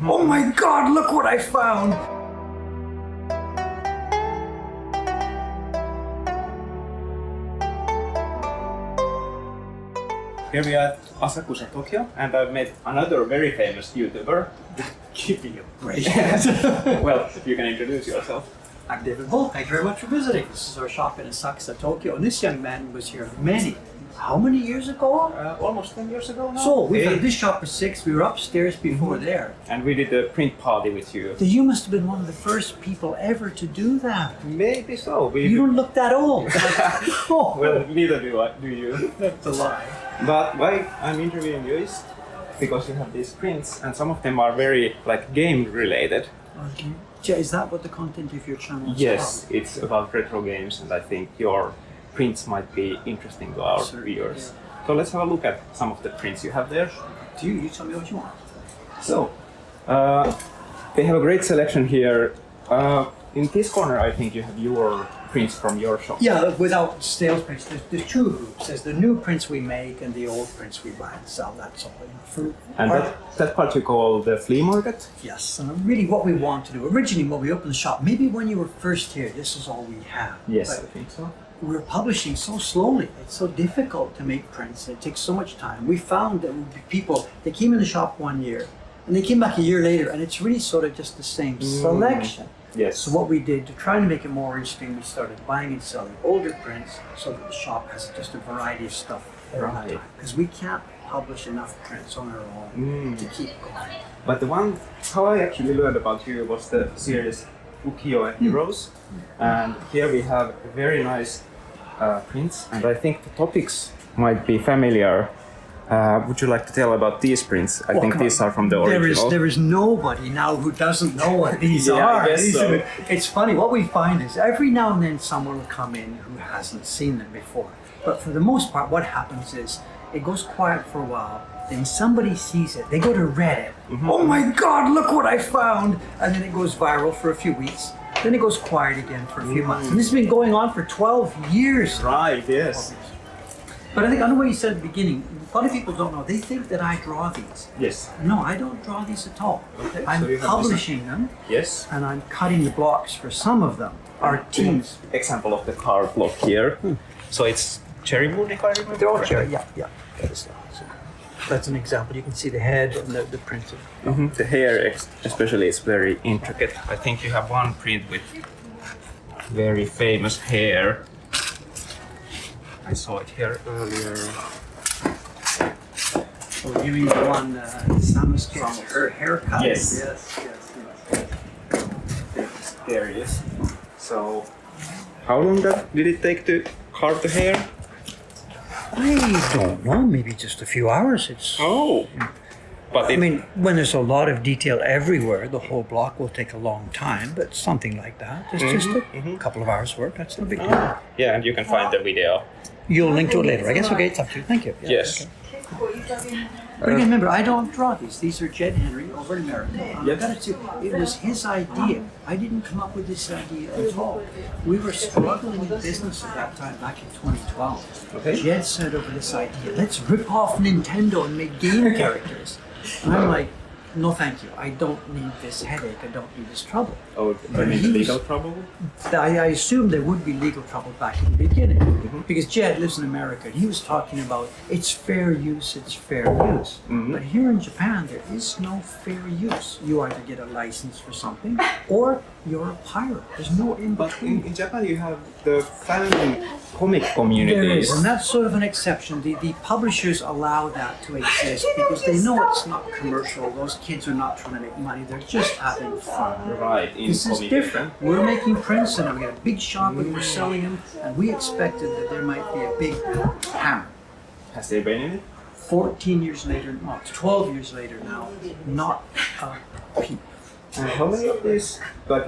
Oh my God, look what I found! Here we are at Asakusa, Tokyo, and I've met another very famous YouTuber. Give me a break. Well, you can introduce yourself. I'm David Bull. Thank you very much for visiting. This is our shop in Asakusa, Tokyo, and this young man was here how many years ago? Almost 10 years ago now. So, we've had this shop for 6. We were upstairs before there. And we did a print party with you. You must have been one of the first people ever to do that. Maybe so. You don't look that old. Oh. Well, neither do you. That's a lie. But why I'm interviewing you is because you have these prints, and some of them are very game related. Okay. Is that what the content of your channel is Yes, about? it's about retro games, and I think your prints might be interesting to our viewers. Yeah. So let's have a look at some of the prints you have there. You tell me what you want. So, they have a great selection here. In this corner, I think you have your prints from your shop. Yeah, without sales prints. There's two groups. There's the new prints we make and the old prints we buy and sell. That's all. And that part you call the flea market? Yes, and really what we want to do. Originally, when we opened the shop, maybe when you were first here, this is all we had. Yes, but I think so. we're publishing so slowly. It's so difficult to make prints. It takes so much time. We found that people, they came in the shop 1 year, and they came back a year later, and it's really sort of just the same selection. Yes. So what we did to try to make it more interesting, we started buying and selling older prints so that the shop has just a variety of stuff around the time. Because we can't publish enough prints on our own to keep going. But the one, how I actually learned about you was the series Ukiyo-e Heroes. And here we have very nice prints, and I think the topics might be familiar. Would you like to tell about these prints? I think these are from the original. There is nobody now who doesn't know what these are. I guess so. It's funny, what we find is every now and then someone will come in who hasn't seen them before. But for the most part, what happens is it goes quiet for a while, then somebody sees it, they go to Reddit. Oh my God, look what I found! And then it goes viral for a few weeks. Then it goes quiet again for a few months. And this has been going on for 12 years. Right, yes. But I think, I know what you said at the beginning, a lot of people don't know, they think that I draw these. Yes. No, I don't draw these at all. Okay, I'm so you have publishing them, Yes. and I'm cutting the blocks for some of them. Our teams. Example of the card block here. So it's cherry moon, if I remember. They're all correctly. cherry, yeah. So that's an example. You can see the head and the printed. The hair especially is very intricate. I think you have one print with very famous hair. I saw it here earlier. Oh, you mean the one, Samus gets her haircut? Yes. Yes. There it is. So, how long did it take to carve the hair? I don't know, maybe just a few hours. Oh. But I mean, when there's a lot of detail everywhere, the whole block will take a long time, but something like that. It's just a couple of hours work, that's no big deal. Yeah, and you can find the video. You'll link to it later, I guess. Okay, it's up to you. Thank you. Yeah, Yes. okay. But again, remember, I don't draw these. These are Jed Henry over in America. I gotta say, it was his idea. I didn't come up with this idea at all. We were struggling in business at that time, back in 2012. Okay. Jed said over this idea, let's rip off Nintendo and make game characters. And I'm like, no thank you. I don't need this headache. I don't need this trouble. Oh, you mean legal trouble? I assumed there would be legal trouble back in the beginning because Jed lives in America and he was talking about it's fair use, it's fair use. But here in Japan, there is no fair use. You either get a license for something or you're a pirate. There's no in But between. in Japan you have the fan comic communities. There is, and that's sort of an exception. The publishers allow that to exist because they know it's not commercial. Those kids are not trying to make money. They're just having fun. Right, in This is comic. different. We're making prints and we got a big shop and we're selling them, and we expected that there might be a big hammer. Has there been any? 14 years later, no, 12 years later now, not a peep. And how many of these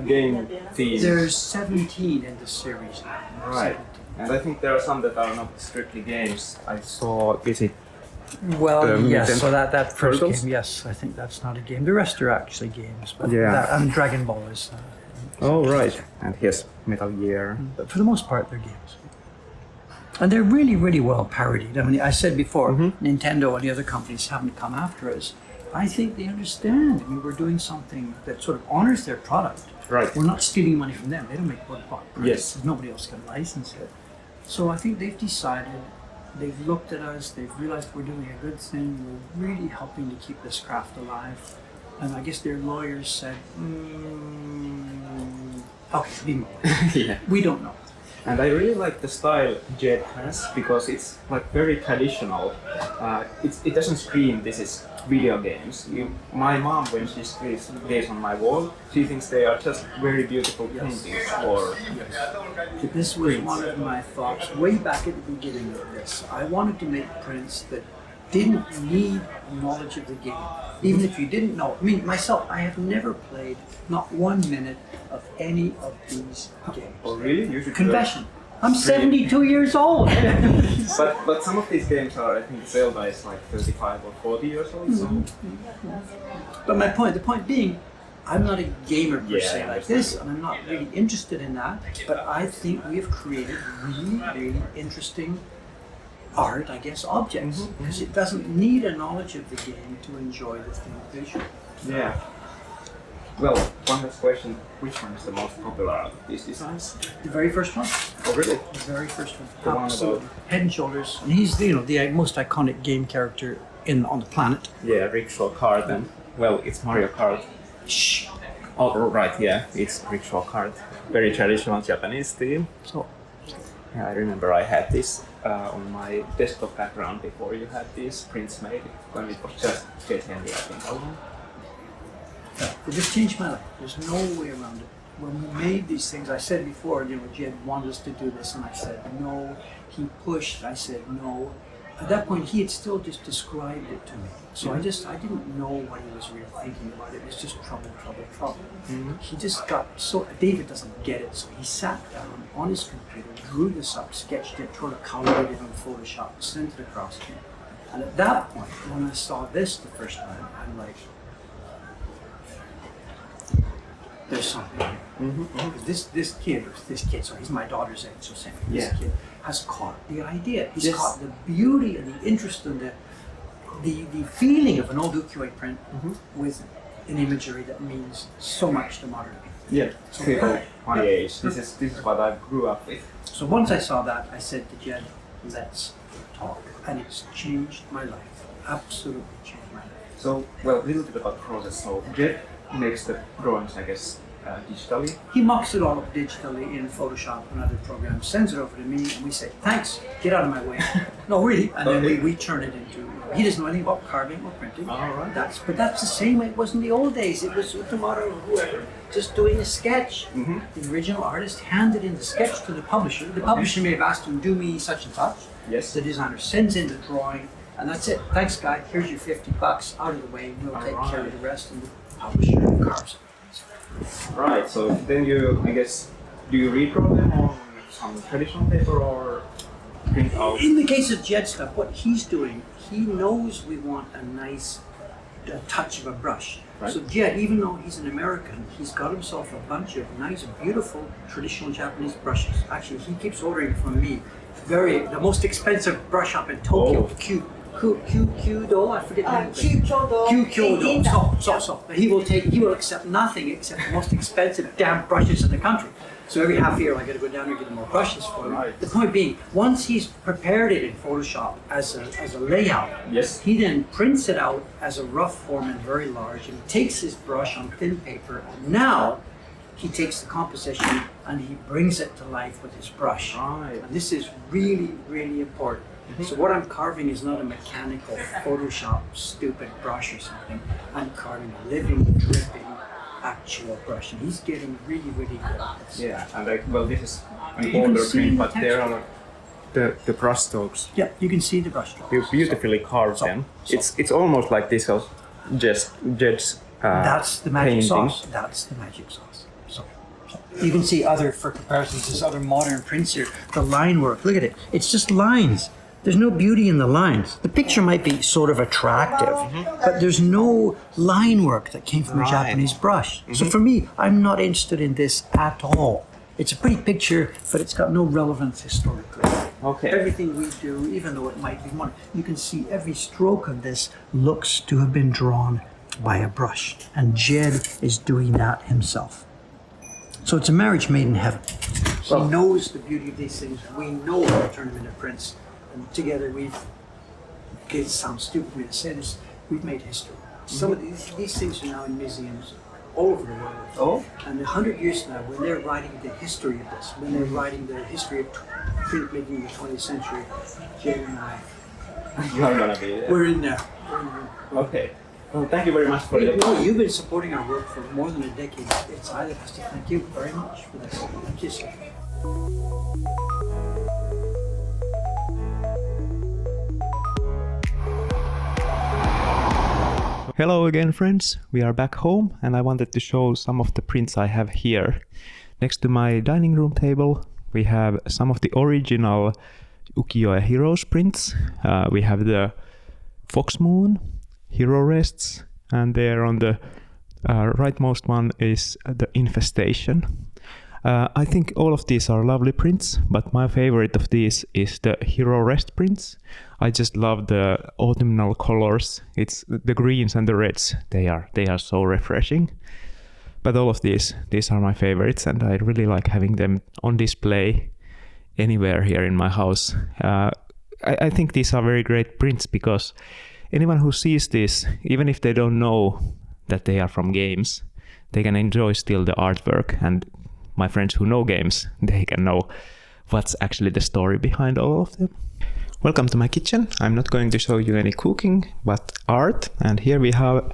game themes? There's 17 in the series now. Right. And I think there are some that are not strictly games. I saw, is it? Well, yes, Nintendo so that first Turtles? game, yes, I think that's not a game. The rest are actually games, but Yeah. and Dragon Ball is. Oh, right. And here's Metal Gear. But for the most part, they're games. And they're really, really well parodied. I mean, I said before, Nintendo and the other companies haven't come after us. I think they understand. I mean, we're doing something that sort of honors their product. Right. We're not stealing money from them. They don't make Woodblock. Yes. Nobody else can license it. So I think they've decided, they've looked at us, they've realized we're doing a good thing, we're really helping to keep this craft alive. And I guess their lawyers said, okay, leave me alone. Yeah. We don't know. And I really like the style Jed has because it's like very traditional. It doesn't scream this is video games. My mom, when she sees these on my wall, she thinks they are just very beautiful paintings or This was one of my thoughts way back at the beginning of this. I wanted to make prints that didn't need knowledge of the game. Even if you didn't know. I mean, myself, I have never played not 1 minute of any of these games. Oh really? You should Confession. I'm 72 years old. But some of these games are, I think Zelda is like 35 or 40 years old. So. But the point being, I'm not a gamer per Yeah, se I like this, and I'm not really interested in that. But I think we have created really, really interesting art, I guess, objects. Because it doesn't need a knowledge of the game to enjoy the thing visually. Yeah. Well, one last question. Which one is the most popular out of these designs? The very first one. Oh really? The very first one. The one Absolutely. about- Head and Shoulders. And he's, the most iconic game character on the planet. Yeah, rickshaw cart and, well, it's Mario Kart. Shh. Oh, right, yeah, it's rickshaw cart. Very traditional Japanese theme. So, Yeah, I remember I had this on my desktop background before you had these prints made when it was just JTND, I think. it just changed my life. There's no way around it. When we made these things, I said before, Jed wanted us to do this, and I said no. He pushed, I said no. At that point, he had still just described it to me. So I didn't know what he was really thinking about. It was just trouble, trouble, trouble. He just got so, David doesn't get it, so he sat down on his computer, drew this up, sketched it, sort of colored it on Photoshop, sent it across to me. And at that point, when I saw this the first time, I'm like, there's something here. This kid, sorry, he's my daughter's age, so same. This kid has caught the idea. He's caught the beauty and the interest and the feeling of an old Ukiyo-e print with an imagery that means so much to modern people. Yeah, people my age. This is what I grew up with. So once I saw that, I said to Jed, let's talk. And it's changed my life. Absolutely changed my life. So, well, a little bit about the process. So, Jed makes the drawings, I guess, digitally. He mocks it all up digitally in Photoshop and other programs, sends it over to me, and we say, thanks, get out of my way. No, really. And then we turn it into, he doesn't know anything about carving or printing. All right. But that's the same way it was in the old days. It was Utamaro or whoever, just doing a sketch. The original artist handed in the sketch to the publisher. The publisher may have asked him, do me such and such. Yes. The designer sends in the drawing, and that's it. Thanks, guy. Here's your $50 out of the way. We'll take care of the rest, and the publisher carves it. Right, so then you, I guess, do you redraw them on some traditional paper or print out? In the case of Jed stuff, what he's doing, he knows we want a nice touch of a brush. Right. So Jed, even though he's an American, he's got himself a bunch of nice, beautiful, traditional Japanese brushes. Actually, he keeps ordering from me the most expensive brush up in Tokyo, Ukiyo-e, I forget the name. Ukiyo-e. So he will accept nothing except the most expensive damn brushes in the country. So every half year I got to go down and get more brushes for him. Right. The point being, once he's prepared it in Photoshop as a layout, Yes. he then prints it out as a rough form and very large, and takes his brush on thin paper, and now he takes the composition and he brings it to life with his brush. Right. And this is really, really important. So what I'm carving is not a mechanical Photoshop stupid brush or something. I'm carving a living, dripping, actual brush, and he's getting really, really good at this. Yeah, and well, this is an You can older see print, the but there texture. are the brush strokes. Yeah, you can see the brush strokes. You beautifully carved So- them. so- It's almost like this was just Jed's That's the magic painting. sauce. That's the magic sauce. So you can see for comparisons, there's other modern prints here. The line work, look at it. It's just lines. There's no beauty in the lines. The picture might be sort of attractive, but there's no line work that came from a Japanese brush. So for me, I'm not interested in this at all. It's a pretty picture, but it's got no relevance historically. Okay. Everything we do, even though it might be modern, you can see every stroke of this looks to have been drawn by a brush. And Jed is doing that himself. So it's a marriage made in heaven. He knows the beauty of these things. We know how to turn them into prints. And together it sounds stupid for me to say this, we've made history. Some of these things are now in museums all over the world. Oh. And 100 years from now, when they're writing the history of this, when they're writing the history of printmaking in the 20th century, Jed and I, You're gonna be there. we're in there. Okay. Well, thank you very much for No, you've been supporting our work for more than a decade. It's I have to thank you very much for this. Thank you, sir. Hello again, friends. We are back home and I wanted to show some of the prints I have here. Next to my dining room table we have some of the original Ukiyo-e Heroes prints. We have the Fox Moon, Hero Rests, and there on the rightmost one is the Infestation. I think all of these are lovely prints, but my favorite of these is the Hero Rest prints. I just love the autumnal colors. It's the greens and the reds. They are so refreshing. But all of these are my favorites, and I really like having them on display anywhere here in my house. I think these are very great prints because anyone who sees this, even if they don't know that they are from games, they can enjoy still the artwork, and my friends who know games, they can know what's actually the story behind all of them. Welcome to my kitchen. I'm not going to show you any cooking, but art. And here we have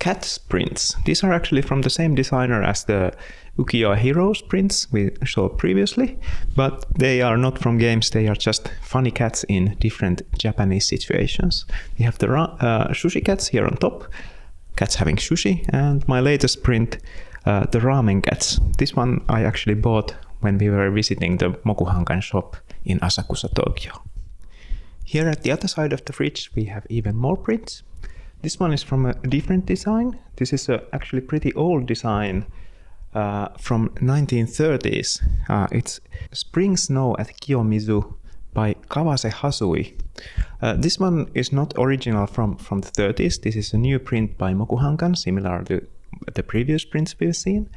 cat prints. These are actually from the same designer as the Ukiyo-e Heroes prints we showed previously, but they are not from games. They are just funny cats in different Japanese situations. We have the sushi cats here on top, cats having sushi, and my latest print, the ramen cats. This one I actually bought when we were visiting the Mokuhankan shop in Asakusa, Tokyo. Here at the other side of the fridge we have even more prints. This one is from a different design. This is a actually pretty old design from 1930s. It's Spring Snow at Kiyomizu by Kawase Hasui. This one is not original from the 30s. This is a new print by Mokuhankan, similar to the previous prints we've seen.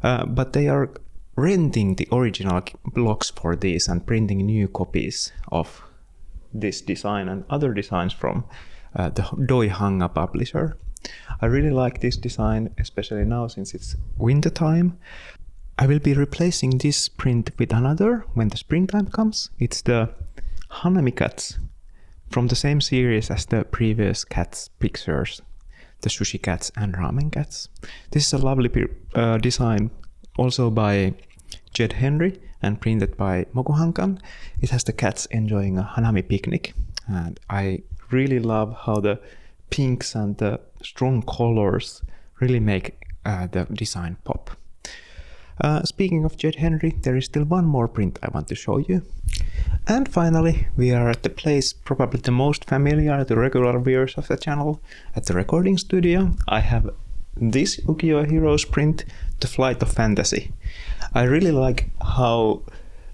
But they are renting the original blocks for these and printing new copies of this design and other designs from the Doi Hanga publisher. I really like this design, especially now since it's winter time. I will be replacing this print with another when the springtime comes. It's the Hanami cats from the same series as the previous cats pictures, the sushi cats and ramen cats. This is a lovely design also by Jed Henry and printed by Mokuhankan. It has the cats enjoying a Hanami picnic, and I really love how the pinks and the strong colors really make the design pop. Speaking of Jed Henry, there is still one more print I want to show you. And finally, we are at the place probably the most familiar to regular viewers of the channel, at the recording studio. I have this Ukiyo-e Heroes print, The Flight of Fantasy. I really like how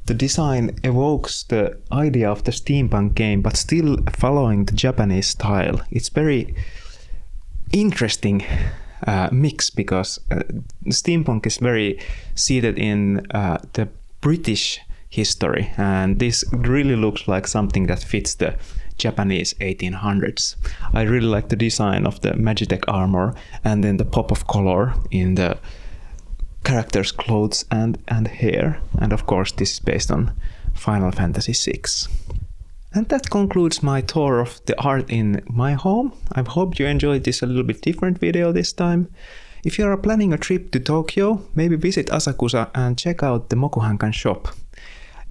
the design evokes the idea of the steampunk game, but still following the Japanese style. It's very interesting mix because steampunk is very seated in the British history, and this really looks like something that fits the Japanese 1800s. I really like the design of the Magitech armor and then the pop of color in the characters' clothes and hair. And of course this is based on Final Fantasy VI. And that concludes my tour of the art in my home. I hope you enjoyed this a little bit different video this time. If you are planning a trip to Tokyo, maybe visit Asakusa and check out the Mokuhankan shop.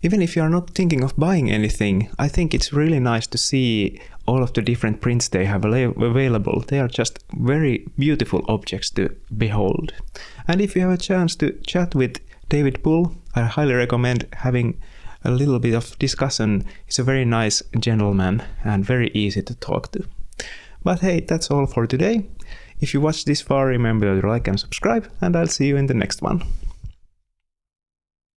Even if you are not thinking of buying anything, I think it's really nice to see all of the different prints they have available. They are just very beautiful objects to behold. And if you have a chance to chat with David Bull, I highly recommend having a little bit of discussion. He's a very nice gentleman and very easy to talk to. But hey, that's all for today. If you watched this far, remember to like and subscribe, and I'll see you in the next one.